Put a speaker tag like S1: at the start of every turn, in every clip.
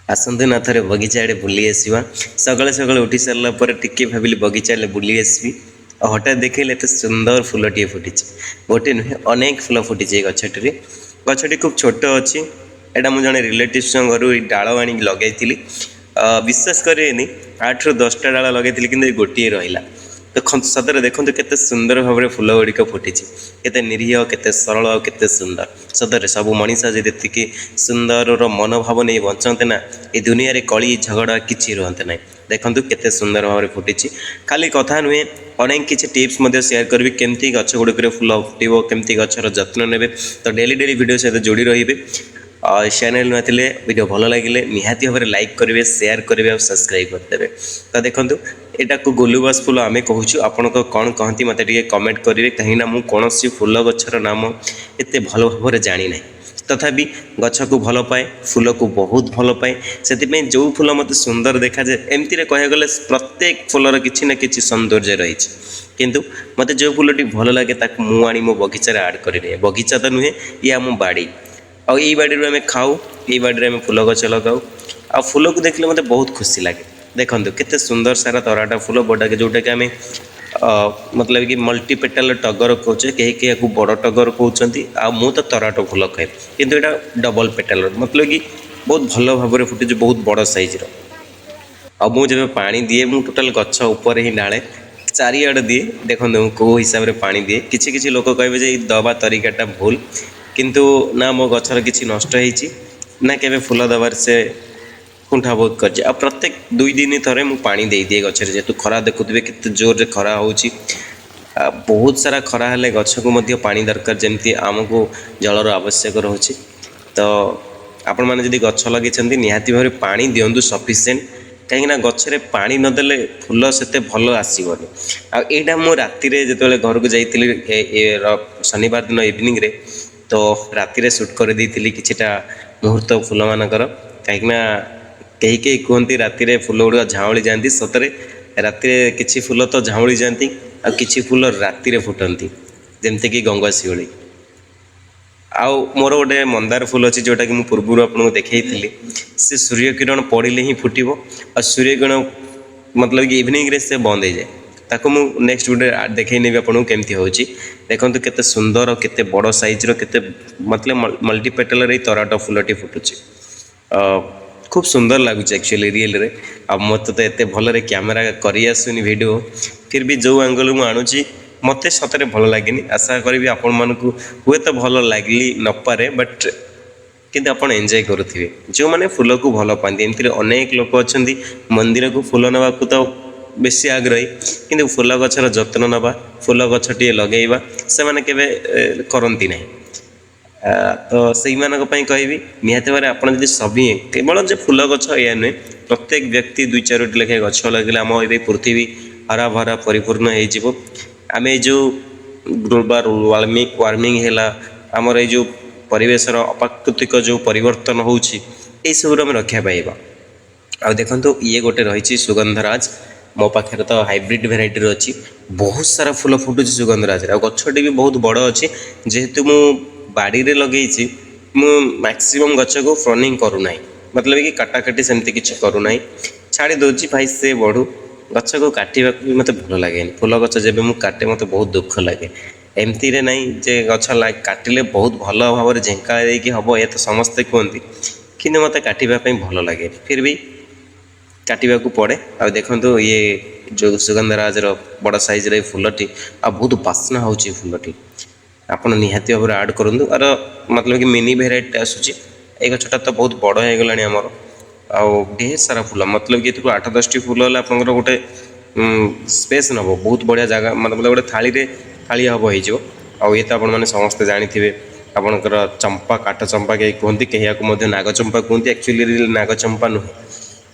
S1: आसतु ना थे बगीचा आड़े बुली आसवा सकाଳେ सकाଳେ उठी सारा पर टिके भाविली बगीचा बुली आसबि हठात देखिले एत सुंदर फूलटे फुटी गोटे नुहे अनेक फूल फुटी गछटी गछटी खूब छोट अच्छी एटा मुझे जड़े रिलेटिव घर डाल आनी लगे विश्वास करेनि 8 ରୁ 10टा डाल लगे कि गोटे रहा तो सतरे देखो केते सुंदर भाव में फूल गुड़िक फुटी केते निरीह केते सरल और केते सुंदर सतरे सब मनीष जी सुंदर मनोभाव नहीं बचते ना ये दुनिया रे कली झगड़ा किसी रुहते ना देखो केते सुंदर भाव में फुटी खाली कथा नुहे अनेक किसी टिप्स शेयर करी केमती गछ गुड़िक फूल फुटो केमती गचर जत्न ने तो डेली डेली वीडियो सहित जोड़ी रही चैनल नुआ थे वीडियो भल लगे निहाती भाव में लाइक करेंगे शेयर करेंगे और सब्सक्राइब करदे तो देखो यहाँ को गोलुबास फूल आम कहूँ आपण कौन कहती मत कमेंट करेंगे कहीं मुझे कौन फूल गचर नाम एत भल भाव में जानी ना तथापि गछ को भल पाए फूल को बहुत भल पाए से जो फूल मत सुंदर देखा जाए एमती कह गले प्रत्येक फूलर किसी ना कि सौंदर्य रही किंतु मत जो फूलटी भल लगे मुझे मो बगीचार आड कर बगीचा तो नुहे ये आम बाड़ी आउ बाड़ी आम खाऊ ये बाड़ी आम फूल गच लगाऊ आ फूल को देखने मत बहुत खुशी लगे देखो केते सुंदर सारा तराटा फूल बड़ा जोटा कि आम मतलब कि मल्टीपेटाल टगर कहे कहीं बड़ टगर कहते आ मु तो तराट फूल कहे किंतु यहाँ डबल पेटाल मतलब कि बहुत भल भाव में फुटे बहुत बड़ साइज मुझे पानी दिए मु टोटाल गछ ऊपर ही डाले चारिआड़ दिए देखो कौ हिसाब से पानी दिए किसी लोक कहे दबा तरीकाटा भूल किंतु ना मो गचर किसी नष्ट होती ना केवे फूल दबार से कुंठा बहुत कर प्रत्येक 2 दिन थे मुझे पानी दे दिए गचर जेहेतु खरा देखुए केते जोर खरा हो बहुत सारा खरा हेले गछ को मध्य पानी दरकार जमती आमको जलर आवश्यक रोचे तो आपण मैंने जदि गछ लगे निहाती भाव में पानी दिंतु सफिसीयंट कहीं गचरे पानी नदेले फूल से भल आसबनी आईटा मु राति जो घर को जाइली शनिवार दिन इवनिंग रे तो राति शूट कर देती किछिटा मुहूर्त फूल मानकर कहीं कहीं कहते राति फूल गुड़ा झाऊली जाती सतरे राति किसी फूल तो झाऊली जाती आ किसी फूल राति फुटती जमती कि गंगाशिउली आउ मोर गोटे मंदार फूल अच्छी जोटा कि मुझे पूर्व आपको देखी से सूर्य किरण पड़े ही फुटो और सूर्य किरण मतलब कि इवनिंग रे से बंद हो जाए ताको मु नेक्स्ट वीडियो देखनी आपको केमती हो देखो केते सुंदर केते बड़ साइज केते मतलब मल्टीपेटाल तराट फूलटी फुटुची खूब सुंदर लगुच एक्चुअली रियल रे अब मत तो एत भल कैमेरा करी आसुनी वीडियो फिर भी जो एंगल मु आणुची मत सतरे भल लगे आशा करी आपण मानकु हुए तो भल लगली नपारे बट किंतु आपण एंजॉय करुथिबे जो माने फूल को भल पाती एमती अनेक लोक अच्छा मंदिर को फूल नवा तो बेसी आग्रही किंतु फूल गचर जत्न नवा फूल गछटी लगेवा से माने केबे करंती नहीं तो से कहबी निहती भाव आप सभी केवल जो फूल गछ या नुहे प्रत्येक व्यक्ति 2-4 लेखे गछ लगे आम ये पृथ्वी हरा भरा परिपूर्ण हो आम जो ग्लोबल वार्मिंग है आमर जो परिवेशर अप्राकृतिक जो परिवर्तन होती सब रक्षा पाइबा आ देखो ये गोटे रही सुगंधराज मो पाखे तो हाइब्रिड भेराइटी अच्छी बहुत सारा फूल फुटुची सुगंधराज गछटी भी बहुत बड़ अच्छी जेहेतु मु बाड़ी रे लगे मैक्सिमम गछ को फ्रनिंग करूना मतलब कि काटाकाटी सेमती किसी करूना छाड़ी दूसरी भाई से बढ़ू गछ को काटा भी मत भल लगे फूल गछ जब मुझे काटे मत बहुत दुख लगे एमती रे नहीं जे गछ काटिले बहुत भल भाव में झेंका हम ये तो समस्ते कहते कि मत काटापी भल लगे फिर भी काटा पड़े आ देखो ये जो सुगंधराज बड़ साइज रे फूलटी आ बहुत बास्ना हो फूलटी आपड़ निहाती भाव में आड करूँ आर मतलब कि मिनी भेराइटी आसूँ ये गछटा तो बहुत बड़ हो गला आमर आउ ढेर सारा फूल मतलब कि 8-10टी फूल है आप गोटे स्पेस नब बहुत बढ़िया जगह मतलब गोटे थाली हम हो ये तो आपने समस्ते जानी आपणकर चंपा काठ चंपा कहीं कहते कहीं नागचंपा कहते एक्चुअली नागचंपा नुहे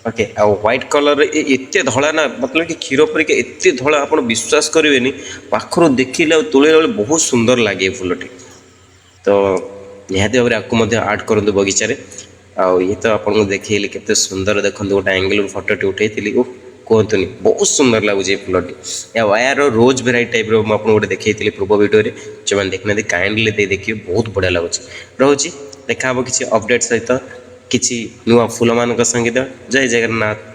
S1: ओके आ व्हाइट कलर एत धड़ा ना मतलब कि क्षीर परिका एत धड़ा आप विश्वास करेंगे पाखर देखिले तोड़े बहुत सुंदर लगे फूलटी तो निहाती भाव में आपको आड करूँ बगीचारे आउ ये तो आपको देखिए केते सुंदर देखो गोटे एंगल फटोटी उठे कहतुनि बहुत सुंदर लगुच फूलटी या वायर रोज भेराइटी टाइप मुझे गोटे देखी पूर्व वीडियो जो मैंने देखना काइंडली देखिए बहुत बढ़िया लगुच रोचे देखा किसी अपडेट सहित କିଛି ନୂଆ ଫୁଲମାନଙ୍କ ସଙ୍ଗୀତ। ଜୟ ଜଗନ୍ନାଥ।